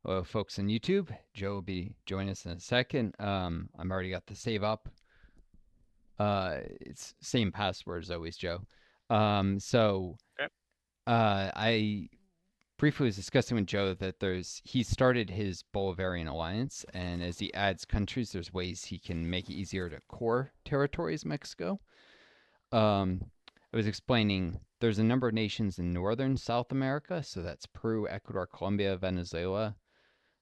Hello, folks on YouTube. Joe will be joining us in a second. I've already got the save up. It's same password as always, Joe. So Okay. I briefly was discussing with Joe that he started his Bolivarian alliance, and as he adds countries, there's ways he can make it easier to core territories Mexico. I was explaining there's a number of nations in northern South America, so that's Peru, Ecuador, Colombia, Venezuela.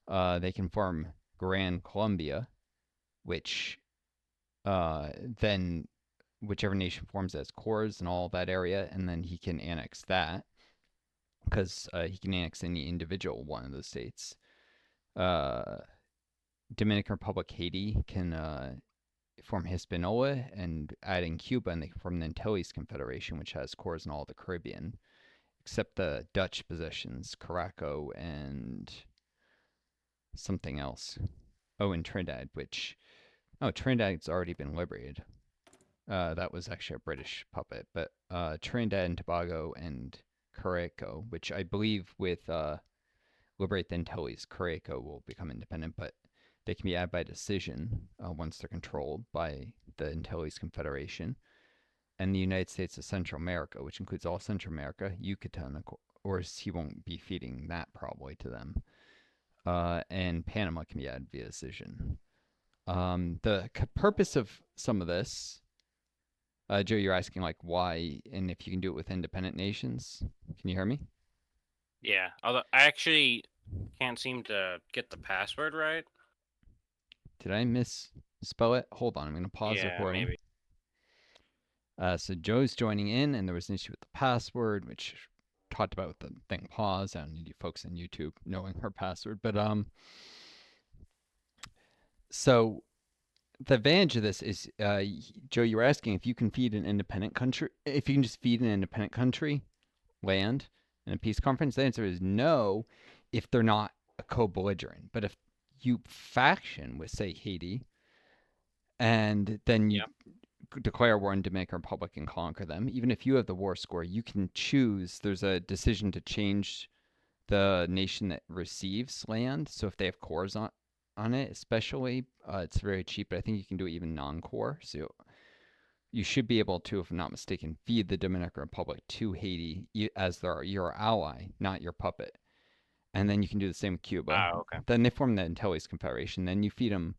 They can form Gran Colombia, which then whichever nation forms as cores in all that area, and then he can annex that because he can annex any individual one of those states. Uh, Dominican Republic, Haiti can form Hispaniola, and adding Cuba, and they can form the Antilles Confederation, which has cores in all the Caribbean, except the Dutch possessions, Caraco and something else. Oh, and Trinidad, which Trinidad's already been liberated. That was actually a British puppet, but Trinidad and Tobago and Caraco, which I believe with Liberate the Antilles, Caraco will become independent, but they can be added by decision once they're controlled by the Antilles Confederation. And the United States of Central America, which includes all Central America, Yucatan, of course, he won't be feeding that probably to them. And Panama can be added via decision. The purpose of some of this, Joe, you're asking like why and if you can do it with independent nations. Can you hear me? Yeah. Although I actually can't seem to get the password right. Did I misspell it? Hold on, I'm going to pause the Yeah, recording. maybe. So Joe's joining in, and there was an issue with the password, which talked about with the thing pause. I don't need you folks on YouTube knowing her password, but so the advantage of this is, Joe, you were asking if you can feed an independent country, if you can just feed an independent country land in a peace conference. The answer is no, if they're not a co-belligerent. But if you faction with, say, Haiti, and then you Yeah. declare war on Dominican Republic and conquer them, even if you have the war score, you can choose. There's a decision to change the nation that receives land. So if they have cores on it, especially, it's very cheap. But I think you can do it even non-core. So you should be able to, if I'm not mistaken, feed the Dominican Republic to Haiti as your ally, not your puppet. And then you can do the same with Cuba. Okay. Then they form the Antilles Confederation. Then you feed them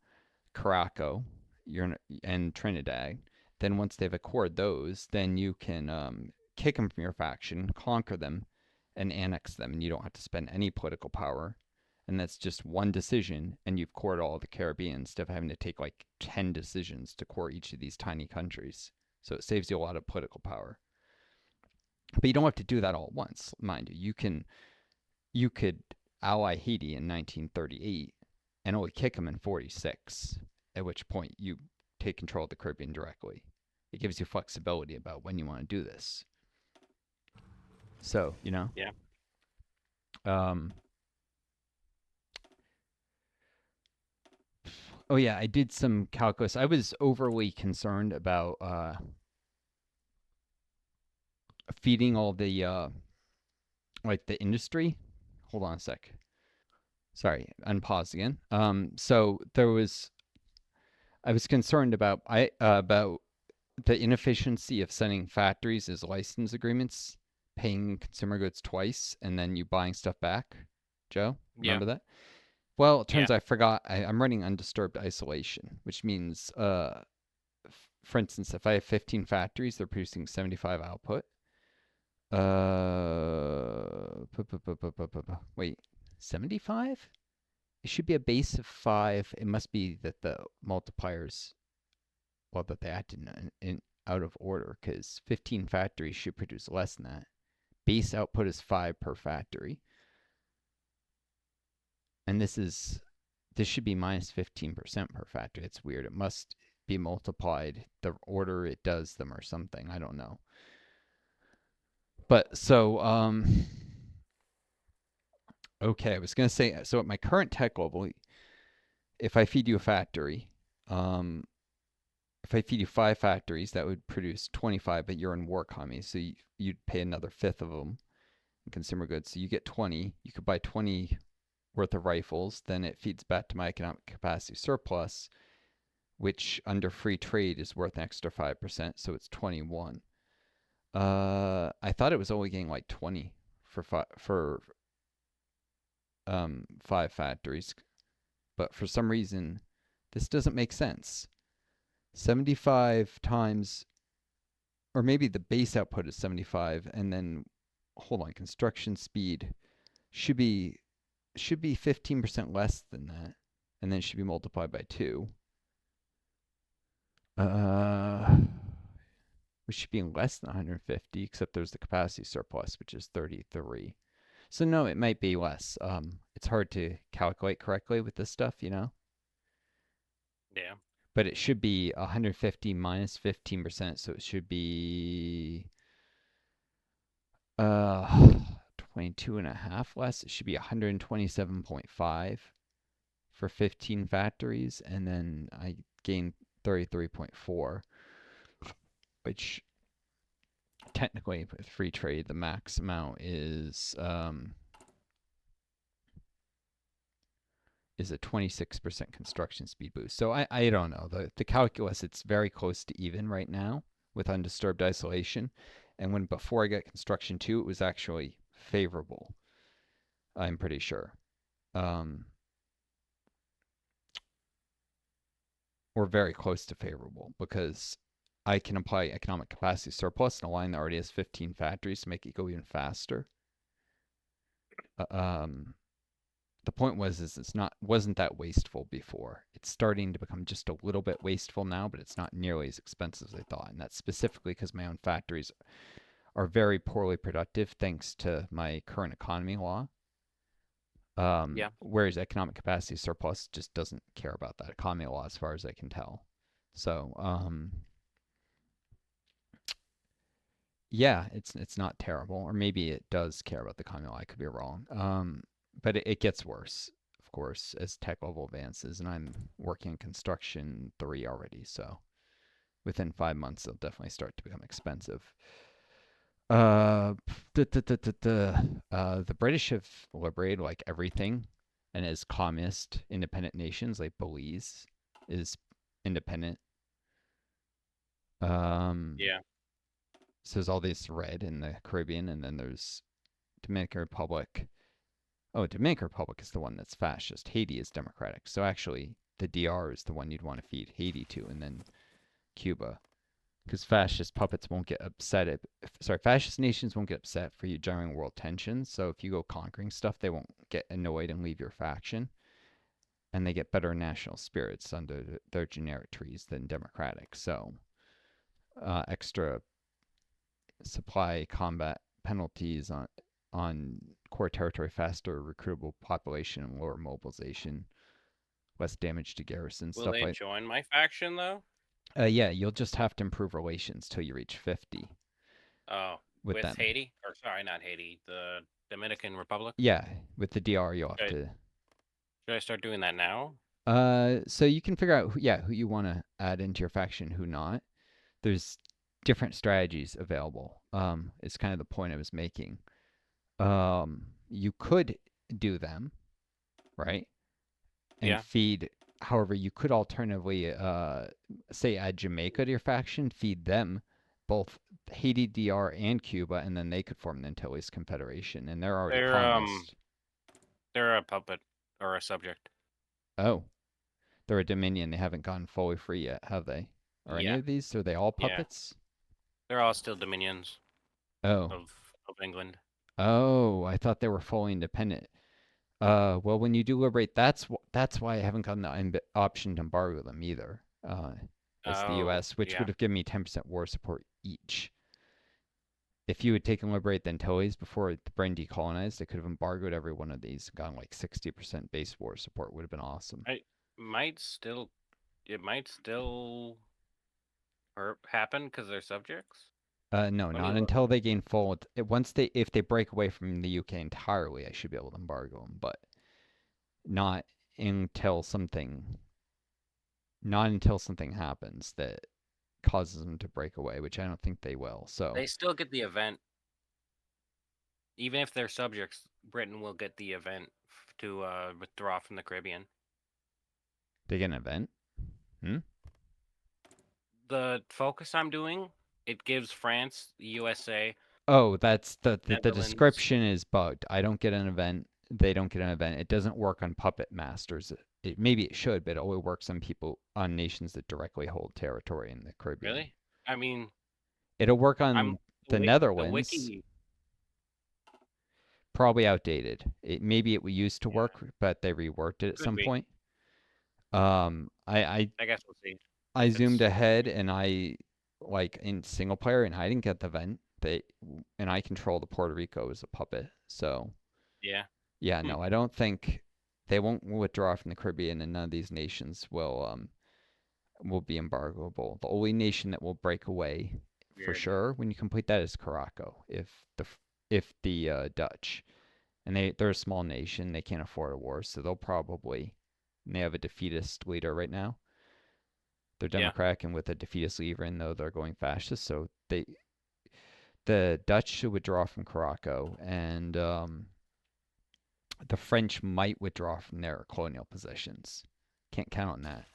Caraco and Trinidad. Then once they've acquired those, then you can kick them from your faction, conquer them, and annex them, and you don't have to spend any political power. And that's just one decision, and you've cored all the Caribbean instead of having to take like 10 decisions to core each of these tiny countries. So it saves you a lot of political power. But you don't have to do that all at once, mind you. You could ally Haiti in 1938 and only kick them in 46, at which point you take control of the Caribbean directly. It gives you flexibility about when you want to do this. So, Yeah. um, oh yeah, I did some calculus. I was overly concerned about feeding all the like the industry. Hold on a sec. Sorry, unpause again. So I was concerned about the inefficiency of sending factories as license agreements, paying consumer goods twice, and then you buying stuff back. Joe, Yeah. remember that? Well, it Yeah. turns out I forgot. I'm running undisturbed isolation, which means, for instance, if I have 15 factories, they're producing 75 output. Wait, 75? It should be a base of 5. It must be that the multipliers, well, that they acted in out of order because 15 factories should produce less than that. Base output is 5 per factory. And this should be minus 15% per factory. It's weird. It must be multiplied the order it does them or something. I don't know. But so okay, I was going to say, so at my current tech level, if I feed you a factory, um if I feed you 5 factories, that would produce 25, but you're in war economy, so you'd pay another fifth of them in consumer goods. So you get 20. You could buy 20 worth of rifles, then it feeds back to my economic capacity surplus, which under free trade is worth an extra 5%, so it's 21. I thought it was only getting like 20 for 5 factories, but for some reason this doesn't make sense. 75 times, or maybe the base output is 75, and then hold on, construction speed should be 15% less than that, and then it should be multiplied by 2. Which should be less than 150, except there's the capacity surplus, which is 33. So no, it might be less. It's hard to calculate correctly with this stuff, you know. Yeah. But it should be 150 minus 15%, so it should be uh 22 and a half less. It should be 127.5 for 15 factories, and then I gained 33.4, which technically with free trade the max amount is a 26% construction speed boost. So I don't know. The calculus, it's very close to even right now with undisturbed isolation. And when before I got construction 2, it was actually favorable. I'm pretty sure. Or very close to favorable, because I can apply economic capacity surplus in a line that already has 15 factories to make it go even faster. The point is it's wasn't that wasteful before. It's starting to become just a little bit wasteful now, but it's not nearly as expensive as I thought. And that's specifically because my own factories are very poorly productive thanks to my current economy law. Yeah. Whereas economic capacity surplus just doesn't care about that economy law as far as I can tell. So, yeah, it's not terrible, or maybe it does care about the economy law. I could be wrong. But it gets worse, of course, as tech level advances, and I'm working in construction 3 already, so within 5 months it'll definitely start to become expensive. Uh, the British have liberated like everything, and as communist independent nations like Belize is independent. Yeah. So there's all this red in the Caribbean, and then there's Dominican Republic. Oh, Dominican Republic is the one that's fascist. Haiti is democratic. So actually, the DR is the one you'd want to feed Haiti to, and then Cuba, because fascist puppets won't get upset. Fascist nations won't get upset for you generating world tensions. So if you go conquering stuff, they won't get annoyed and leave your faction, and they get better national spirits under their generic trees than democratic. So extra supply combat penalties on core territory, faster recruitable population, lower mobilization, less damage to garrisons, Will stuff they like. join my faction though? Yeah, you'll just have to improve relations till you reach 50 Oh, with with them. Haiti? Or sorry, not Haiti. The Dominican Republic? Yeah, with the DR, you'll have Should I, to. should I start doing that now? So you can figure out who you want to add into your faction, who not. There's different strategies available. Is kind of the point I was making. You could do them, right? And Yeah. feed. However, you could alternatively, say, add Jamaica to your faction, feed them both Haiti, DR, and Cuba, and then they could form the Antilles Confederation, and they're already They're communist. they're a puppet or a subject. Oh, they're a Dominion. They haven't gone fully free yet, have they? Are any Yeah. of these? Are they all Yeah. puppets? They're all still dominions Oh, of England. oh, I thought they were fully independent. Well, when you do liberate, that's why I haven't gotten the option to embargo them either. As the Oh, U.S., which yeah. would have given me 10% war support each. If you had taken liberate the Antilles before the Britain decolonized, they could have embargoed every one of these, gotten like 60% base war support. Would have been awesome. I might still it might still happen because they're subjects. No, Let me not look. until they gain full. If they break away from the UK entirely, I should be able to embargo them, but not until something, not until something happens that causes them to break away, which I don't think they will. So, They still get the event, even if they're subjects. Britain will get the event to withdraw from the Caribbean. They get an event. The focus I'm doing, it gives France, the USA, Oh, that's the Netherlands. description is bugged. I don't get an event. They don't get an event. It doesn't work on puppet masters. Maybe it should, but it only works on people on nations that directly hold territory in the Caribbean. Really? I mean, It'll work I'm on the the Netherlands. wiki. Probably outdated. Maybe it used to Yeah, work, but they reworked it at could some be. point. Um, I I I guess we'll see I if zoomed it's ahead and I like in single player and I didn't get the event. And I control the Puerto Rico as a puppet. So yeah. yeah, Hmm. no, I don't think they won't withdraw from the Caribbean, and none of these nations will be embargoable. The only nation that will break away for Weird. sure when you complete that is Morocco. If the Dutch, and they're a small nation, they can't afford a war, so they'll probably, and they have a defeatist leader right now. They're Yeah. democratic and with a defeatist leader, even though they're going fascist. So the Dutch should withdraw from Morocco, and the French might withdraw from their colonial possessions. Can't count on that.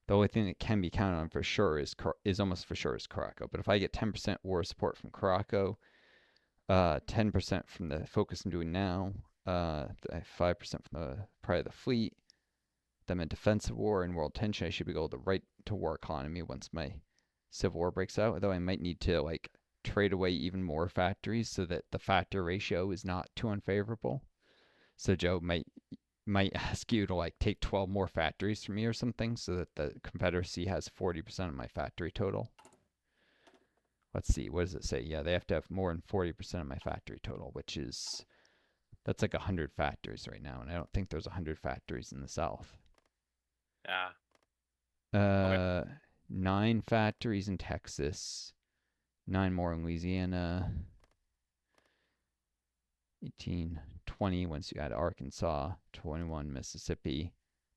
The only thing that can be counted on for sure is almost for sure is Morocco. But if I get 10% war support from Morocco, 10% from the focus I'm doing now, 5% from the probably the fleet, then a defensive war and world tension, I should be able to right to war economy once my civil war breaks out. Although I might need to like trade away even more factories so that the factor ratio is not too unfavorable. So Joe might ask you to like take 12 more factories from me or something so that the Confederacy has 40% of my factory total. Let's see, what does it say? Yeah, they have to have more than 40% of my factory total, which is that's like 100 factories right now, and I don't think there's 100 factories in the South. Ah. Okay. Uh, 9 factories in Texas, 9 more in Louisiana, 18, 20 once you add Arkansas, 21 Mississippi,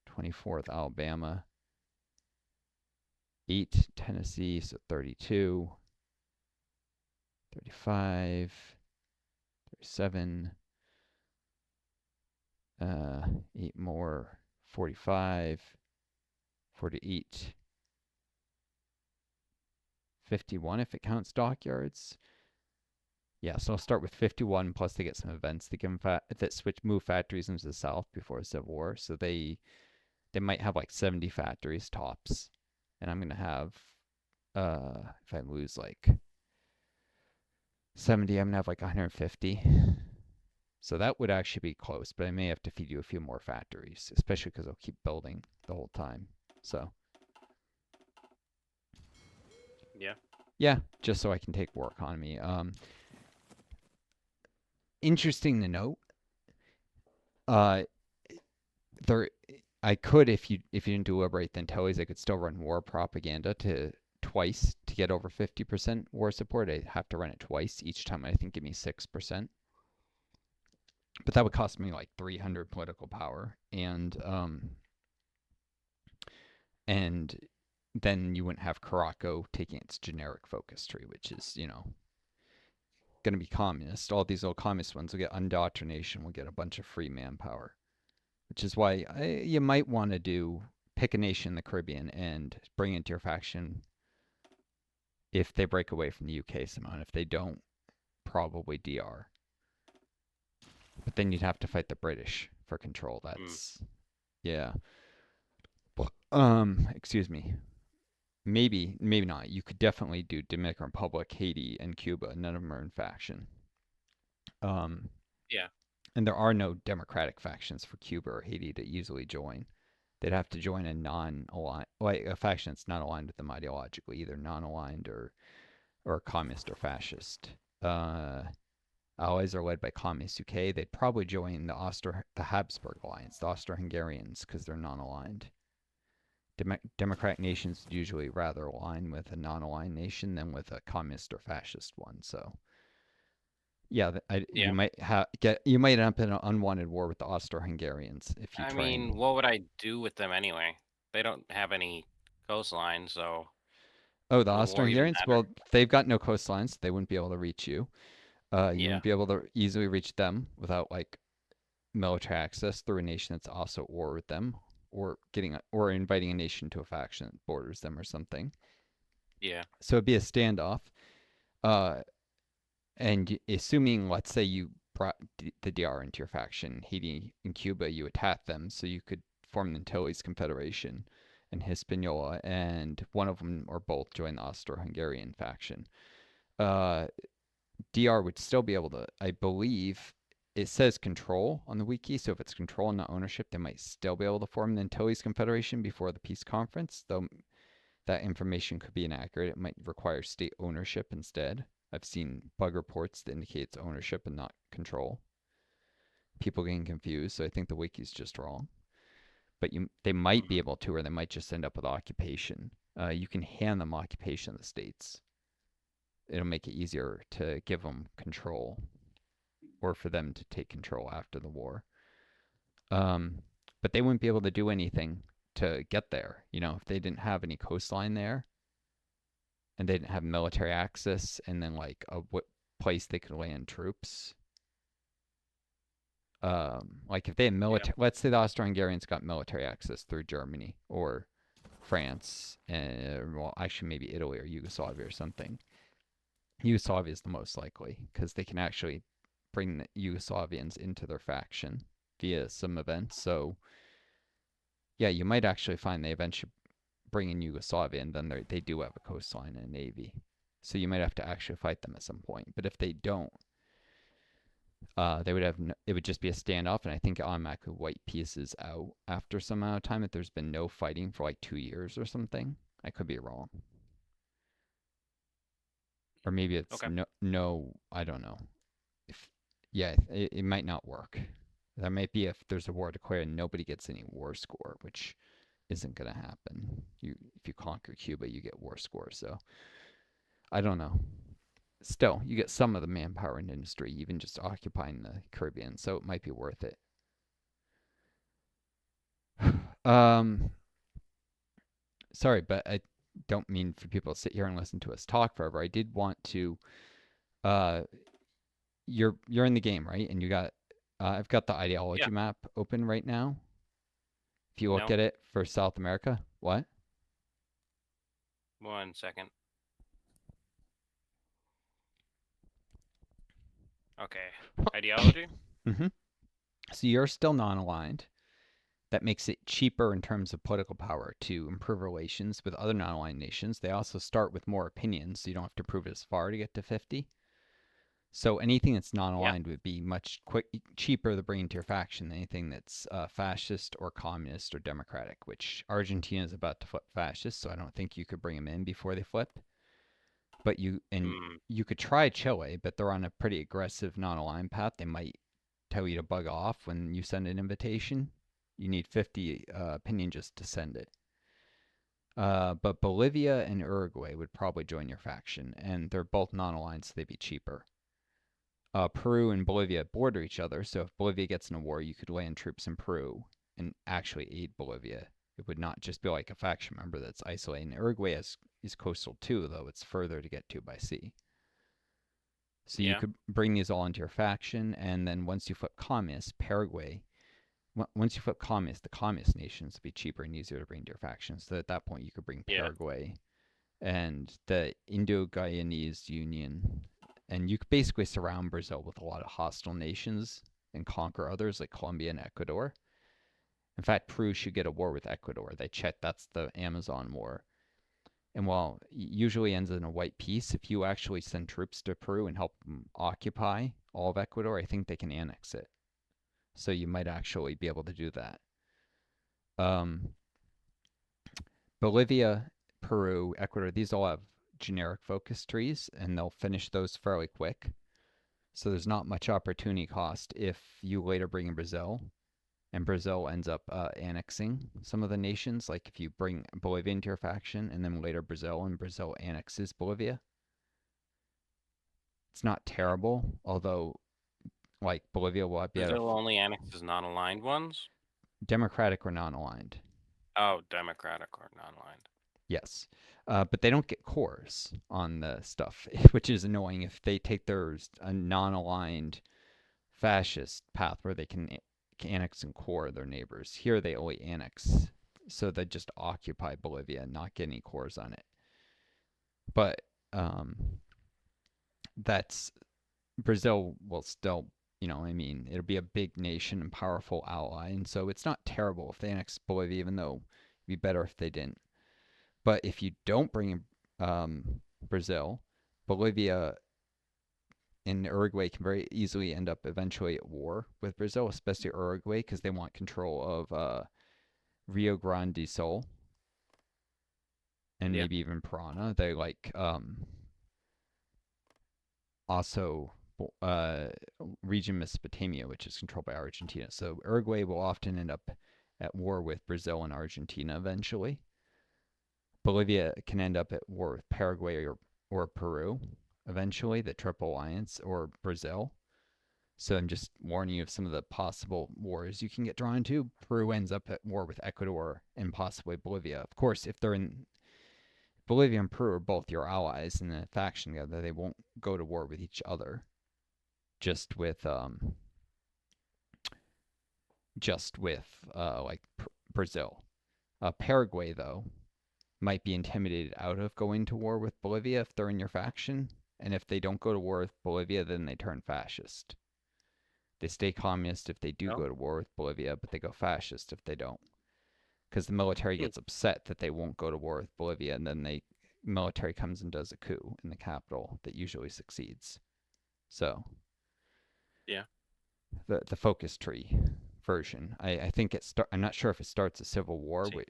24th Alabama, 8 Tennessee, so 32, 35, 37, 8 more, 45, 48, 51 if it counts dockyards. Yeah, so I'll start with 51 plus they get some events that give them that move factories into the south before the Civil War. So they might have like 70 factories tops, and I'm gonna have if I lose like 70, I'm gonna have like 150. So that would actually be close, but I may have to feed you a few more factories, especially because I'll keep building the whole time. So Yeah. yeah, just so I can take war economy. Interesting to note. Uh, there, I could if you didn't deliberate the Antilles, I could still run war propaganda to twice to get over 50% war support. I have to run it twice each time. I think give me 6%, but that would cost me like 300 political power, and then you wouldn't have Caraco taking its generic focus tree, which is going to be communist. All these little communist ones will get indoctrination, will get a bunch of free manpower, which is why you might want to pick a nation in the Caribbean and bring into your faction if they break away from the UK somehow. And if they don't, probably DR. But then you'd have to fight the British for control. Hmm. That's yeah. Excuse me. Maybe not. You could definitely do Dominican Republic, Haiti, and Cuba. None of them are in faction. Um, Yeah. and there are no democratic factions for Cuba or Haiti to easily join. They'd have to join a non-aligned, like a faction that's not aligned with them ideologically, either non-aligned or communist or fascist. Uh, Allies are led by Communist UK. They'd probably join the Habsburg Alliance, the Austro-Hungarians, because they're non-aligned. Democratic nations usually rather align with a non-aligned nation than with a communist or fascist one. So yeah, Yeah. you might end up in an unwanted war with the Austro-Hungarians if you I try mean, and. what would I do with them anyway? They don't have any coastline, so Oh, the would the war even Austro-Hungarians? matter? Well, they've got no coastlines. So they wouldn't be able to reach you. You Yeah. wouldn't be able to easily reach them without like military access through a nation that's also at war with them, or inviting a nation to a faction that borders them or something. Yeah. So it'd be a standoff. Uh, and assuming, let's say, you brought the DR into your faction, Haiti and Cuba, you attacked them, so you could form the Antilles Confederation and Hispaniola, and one of them or both join the Austro-Hungarian faction. Uh, DR would still be able to, I believe, it says control on the wiki, so if it's control and not ownership, they might still be able to form the Antilles Confederation before the peace conference, though that information could be inaccurate. It might require state ownership instead. I've seen bug reports that indicate it's ownership and not control. People getting confused, so I think the wiki's just wrong. But they might be Mm-hmm. able to, or they might just end up with occupation. You can hand them occupation of the states. It'll make it easier to give them control, or for them to take control after the war. Um, but they wouldn't be able to do anything to get there. You know, if they didn't have any coastline there, and they didn't have military access, and then like a place they could land troops. Like if they had Yeah. military, let's say the Austro-Hungarians got military access through Germany or France, and well, actually maybe Italy or Yugoslavia or something. Yugoslavia is the most likely because they can actually bring the Yugoslavians into their faction via some events. So yeah, you might actually find they eventually bring in Yugoslavia, and then they do have a coastline and a navy. So you might have to actually fight them at some point. But if they don't, they would have it would just be a standoff, and I think it automatically white pieces out after some amount of time if there's been no fighting for like 2 years or something. I could be wrong, or maybe it's Okay. no. I don't know. If yeah, it might not work. There might be if there's a war declared and nobody gets any war score, which isn't gonna happen. If you conquer Cuba, you get war score. So I don't know. Still, you get some of the manpower and industry, even just occupying the Caribbean. So it might be worth it. um, Sorry, but I don't mean for people to sit here and listen to us talk forever. I did want to. Uh, you're in the game, right? And you got. I've got the Yeah. ideology map open right now. If you look No. at it for South America, what? 1 second. Okay. Ideology? Mm-hmm. So you're still non-aligned. That makes it cheaper in terms of political power to improve relations with other non-aligned nations. They also start with more opinions, so you don't have to prove it as far to get to 50. So anything that's Yeah. non-aligned would be much cheaper to bring into your faction than anything that's fascist or communist or democratic. Which Argentina is about to flip fascist, so I don't think you could bring them in before they flip. But Mm. you could try Chile, but they're on a pretty aggressive non-aligned path. They might tell you to bug off when you send an invitation. You need 50 opinion just to send it. But Bolivia and Uruguay would probably join your faction, and they're both non-aligned, so they'd be cheaper. Peru and Bolivia border each other, so if Bolivia gets in a war, you could land troops in Peru and actually aid Bolivia. It would not just be like a faction member that's isolated. And Uruguay is coastal too, though it's further to get to by sea. So you Yeah. could bring these all into your faction, and then once you flip communist, Paraguay. Once you flip communist, the communist nations would be cheaper and easier to bring to your faction. So at that point, you could bring Yeah. Paraguay and the Indo-Guyanese Union, and you could basically surround Brazil with a lot of hostile nations and conquer others like Colombia and Ecuador. In fact, Peru should get a war with Ecuador. They checked that's the Amazon War. And while it usually ends in a white peace, if you actually send troops to Peru and help them occupy all of Ecuador, I think they can annex it. So you might actually be able to do that. Um, Bolivia, Peru, Ecuador, these all have generic focus trees, and they'll finish those fairly quick. So there's not much opportunity cost if you later bring in Brazil, and Brazil ends up annexing some of the nations. Like if you bring Bolivia into your faction, and then later Brazil, and Brazil annexes Bolivia. It's not terrible, although like Bolivia will be at a Brazil only annexes non-aligned ones? democratic or non-aligned. Oh, democratic or non-aligned. Yes. But they don't get cores on the stuff, which is annoying if they take their non-aligned fascist path where they can annex and core their neighbors. Here they only annex, so they just occupy Bolivia and not get any cores on it. But that's Brazil will still, I mean, it'll be a big nation and powerful ally, and so it's not terrible if they annex Bolivia, even though it'd be better if they didn't. But if you don't bring in Brazil, Bolivia and Uruguay can very easily end up eventually at war with Brazil, especially Uruguay, because they want control of Rio Grande do Sul and Yeah. maybe even Parana. They like also region Mesopotamia, which is controlled by Argentina. So Uruguay will often end up at war with Brazil and Argentina eventually. Bolivia can end up at war with Paraguay or Peru eventually, the Triple Alliance, or Brazil. So I'm just warning you of some of the possible wars you can get drawn into. Peru ends up at war with Ecuador and possibly Bolivia. Of course, if they're in Bolivia and Peru are both your allies in a faction together, they won't go to war with each other. Just with like Brazil. Paraguay though might be intimidated out of going to war with Bolivia if they're in your faction, and if they don't go to war with Bolivia, then they turn fascist. They stay communist if they do No. go to war with Bolivia, but they go fascist if they don't, because the military Hmm. gets upset that they won't go to war with Bolivia, and then the military comes and does a coup in the capital that usually succeeds. So Yeah. the focus tree version. I think I'm not sure if it starts a civil war, See.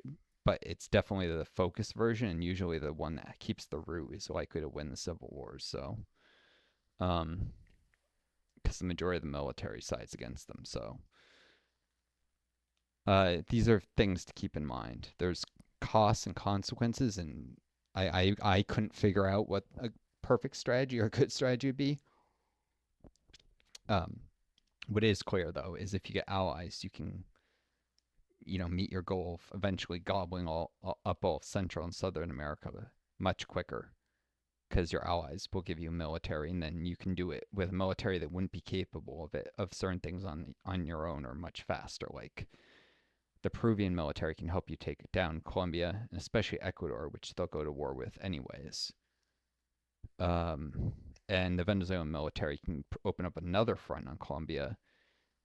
but it's definitely the focus version, and usually the one that keeps the root is likely to win the civil wars. So, because the majority of the military sides against them. So, these are things to keep in mind. There's costs and consequences, and I couldn't figure out what a perfect strategy or a good strategy would be. Um, what is clear though is if you get allies, you can meet your goal of eventually gobbling up all of Central and Southern America much quicker because your allies will give you military, and then you can do it with a military that wouldn't be capable of certain things on your own or much faster. Like the Peruvian military can help you take down Colombia and especially Ecuador, which they'll go to war with anyways. Um, and the Venezuelan military can open up another front on Colombia,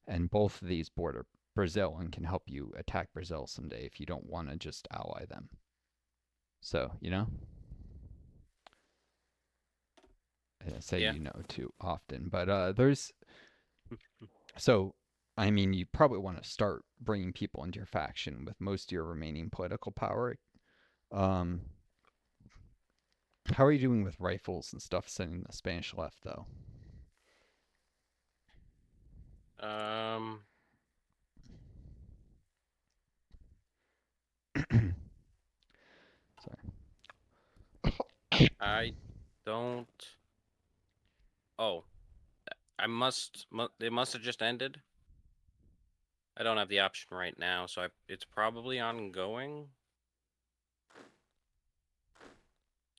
and both of these border Brazil and can help you attack Brazil someday if you don't want to just ally them. So, I say Yeah. too often, but there's so I mean, you probably want to start bringing people into your faction with most of your remaining political power. Um, how are you doing with rifles and stuff sending the Spanish left, though? Um. Sorry. I don't. Oh, I must. It must have just ended. I don't have the option right now, so it's probably ongoing.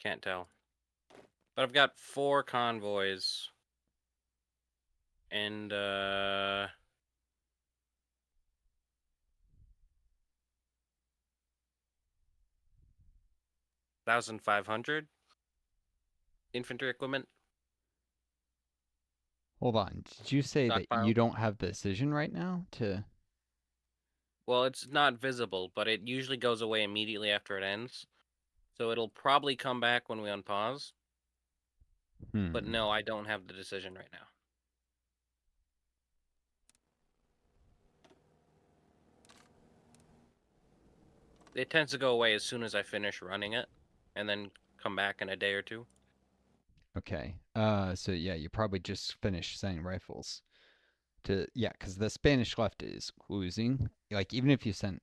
Can't tell. But I've got 4 convoys and 1,500 infantry equipment Hold on. Did you say that you stockpiled. don't have the decision right now to? Well, it's not visible, but it usually goes away immediately after it ends. So it'll probably come back when we unpause. But Hmm. no, I don't have the decision right now. It tends to go away as soon as I finish running it, and then come back in a day or two. Okay. So yeah, you probably just finished sending rifles to because the Spanish left is losing. Like even if you sent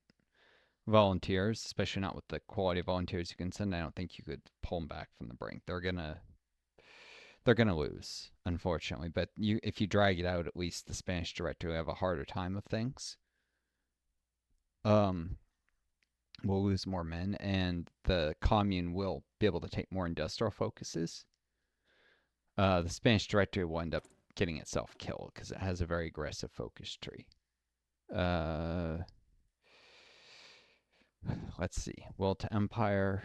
volunteers, especially not with the quality of volunteers you can send, I don't think you could pull them back from the brink. They're gonna lose, unfortunately. But if you drag it out, at least the Spanish director will have a harder time of things. Um, will lose more men, and the commune will be able to take more industrial focuses. The Spanish Directory will end up getting itself killed because it has a very aggressive focus tree. Uh, let's see. Will to Empire.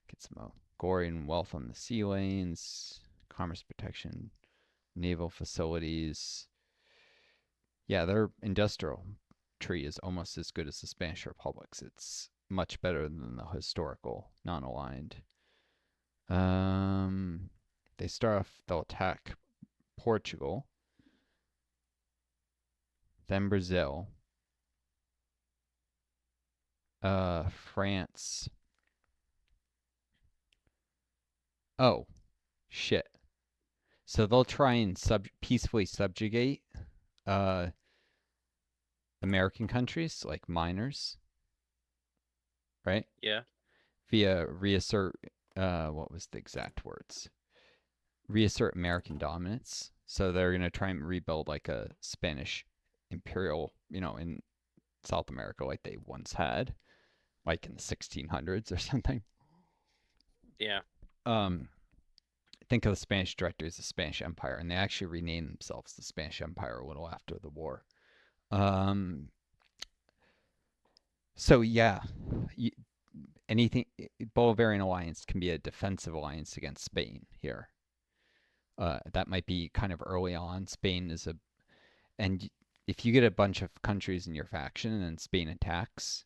Get some Gorian wealth on the sea lanes, commerce protection, naval facilities. Yeah, their industrial tree is almost as good as the Spanish Republic's. It's much better than the historical non-aligned. They start off, they'll attack Portugal, then Brazil, France. Oh, shit. So they'll try and peacefully subjugate uh, American countries like minors, right? Yeah. Via reassert, what was the exact words? Reassert American dominance. So they're going to try and rebuild like a Spanish imperial, in South America like they once had, like in the 1600s or something. Yeah. Think of the Spanish directory as the Spanish Empire, and they actually renamed themselves the Spanish Empire a little after the war. Um, so yeah, anything Bolivarian alliance can be a defensive alliance against Spain here. That might be kind of early on. Spain is and if you get a bunch of countries in your faction and Spain attacks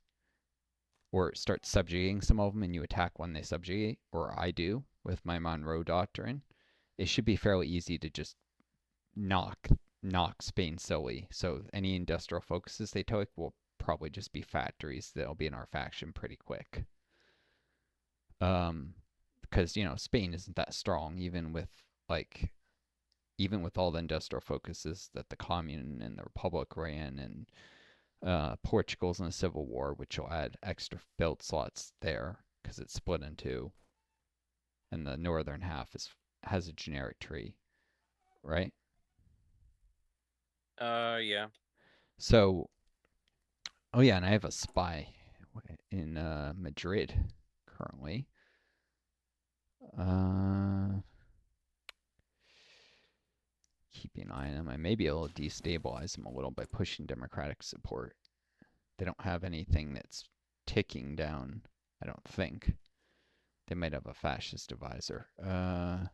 or starts subjugating some of them and you attack when they subjugate, or I do with my Monroe Doctrine, it should be fairly easy to just knock Spain silly. So any industrial focuses they take will probably just be factories that'll be in our faction pretty quick. Because Spain isn't that strong, even with all the industrial focuses that the Commune and the Republic ran, and Portugal's in a civil war, which will add extra build slots there because it's split in two, and the northern half has a generic tree, right? Yeah. So, oh yeah, and I have a spy in Madrid currently. Keeping an eye on them. I may be able to destabilize them a little by pushing Democratic support. They don't have anything that's ticking down, I don't think. They might have a fascist advisor. I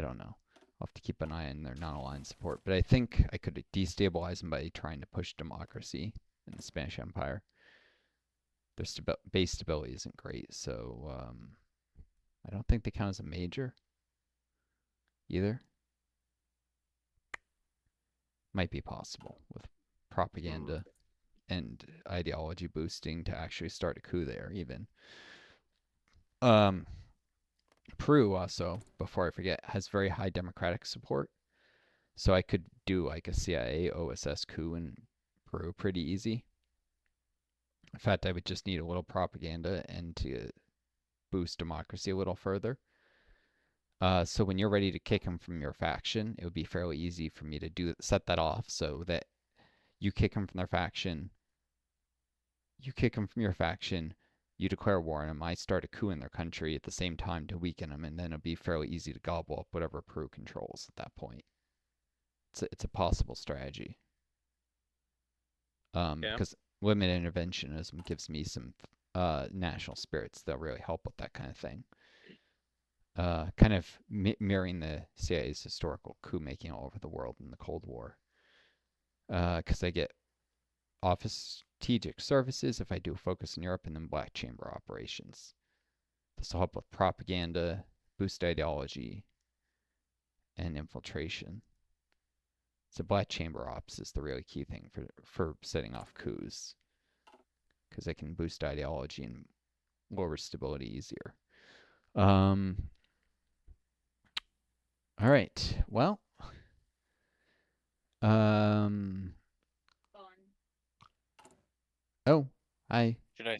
don't know. I'll have to keep an eye on their non-aligned support. But I think I could destabilize them by trying to push democracy in the Spanish Empire. Their base stability isn't great, so I don't think they count as a major either. Might be possible with propaganda and ideology boosting to actually start a coup there, even. Peru also, before I forget, has very high democratic support. So I could do like a CIA OSS coup in Peru pretty easy. In fact, I would just need a little propaganda and to boost democracy a little further. So when you're ready to kick them from your faction, it would be fairly easy for me to set that off so that you kick them from their faction, you kick them from your faction, you declare war on them, I start a coup in their country at the same time to weaken them, and then it'll be fairly easy to gobble up whatever Peru controls at that point. It's a possible strategy. Because limited interventionism gives me some national spirits that'll really help with that kind of thing. Kind of mirroring the CIA's historical coup making all over the world in the Cold War. Because I get office strategic services if I do focus in Europe, and then black chamber operations. This will help with propaganda, boost ideology, and infiltration. So black chamber ops is the really key thing for setting off coups, because they can boost ideology and lower stability easier. All right. Well. Oh, hi. Should I?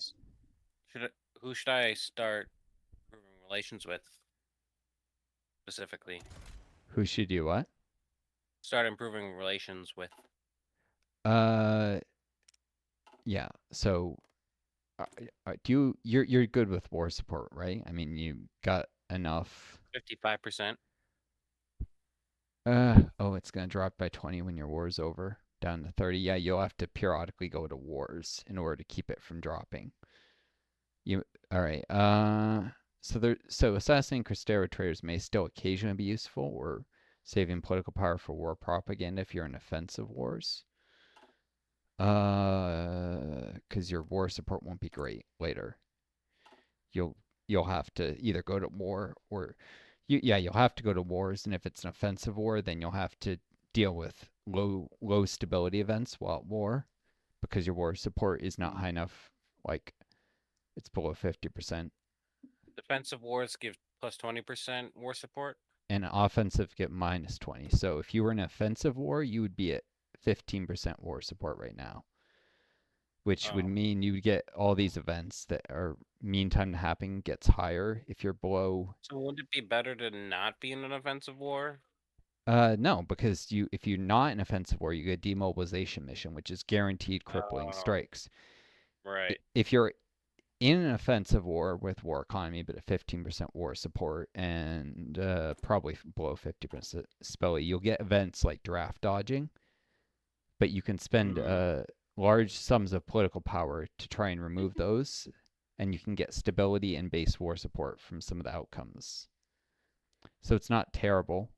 Should I, who should I start improving relations with specifically? Who should you what? Start improving relations with. Uh, Yeah. So, you're good with war support, right? I mean, you got enough. 55%. Oh, it's gonna drop by 20 when your war is over, down to 30. Yeah, you'll have to periodically go to wars in order to keep it from dropping. You all right? So assassinating Cristero traitors may still occasionally be useful, or saving political power for war propaganda if you're in offensive wars. Because your war support won't be great later. You'll you'll have to either go to war or you'll have to go to wars, and if it's an offensive war, then you'll have to deal with low stability events while at war because your war support is not high enough. Like it's below 50%. Defensive wars give plus 20% war support. And offensive get minus 20. So if you were in an offensive war, you would be at 15% war support right now, which would Oh. mean you would get all these events that are mean time to happen gets higher if you're below. So wouldn't it be better to not be in an offensive war? No, because if you're not in offensive war, you get a demobilization mission, which is guaranteed crippling Oh, strikes. right. If you're in an offensive war with war economy, but at 15% war support and probably below 50% spelly, you'll get events like draft dodging, but you can spend Mm. large sums of political power to try and remove those, and you can get stability and base war support from some of the outcomes. So it's not terrible.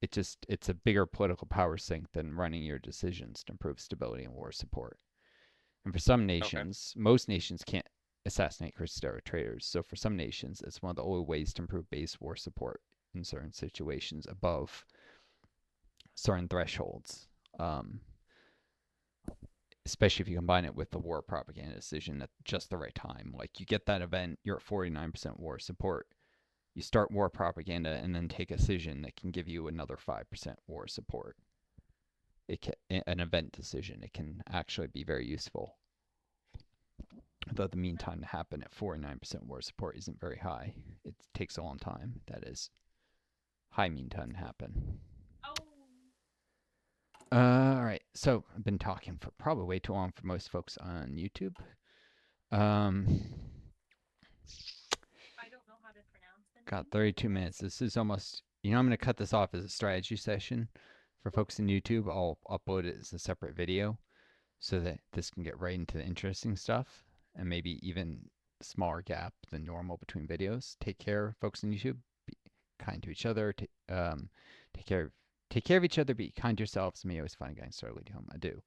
It's a bigger political power sink than running your decisions to improve stability and war support. And for some Okay. nations, most nations can't assassinate Cristero traitors. So for some nations, it's one of the only ways to improve base war support in certain situations above certain thresholds. Um, Especially if you combine it with the war propaganda decision at just the right time. Like you get that event, you're at 49% war support. You start war propaganda and then take a decision that can give you another 5% war support. An event decision. It can actually be very useful. Though the mean time to happen at 49% war support isn't very high. It takes a long time. That is high mean time to happen. All right. So I've been talking for probably way too long for most folks on YouTube. Um, got 32 minutes. This is almost, I'm going to cut this off as a strategy session for folks in YouTube. I'll upload it as a separate video so that this can get right into the interesting stuff and maybe even smaller gap than normal between videos. Take care, folks in YouTube. Be kind to each other. Take care. Take care of each other. Be kind to yourselves. May always find a guy and start leading home. I do.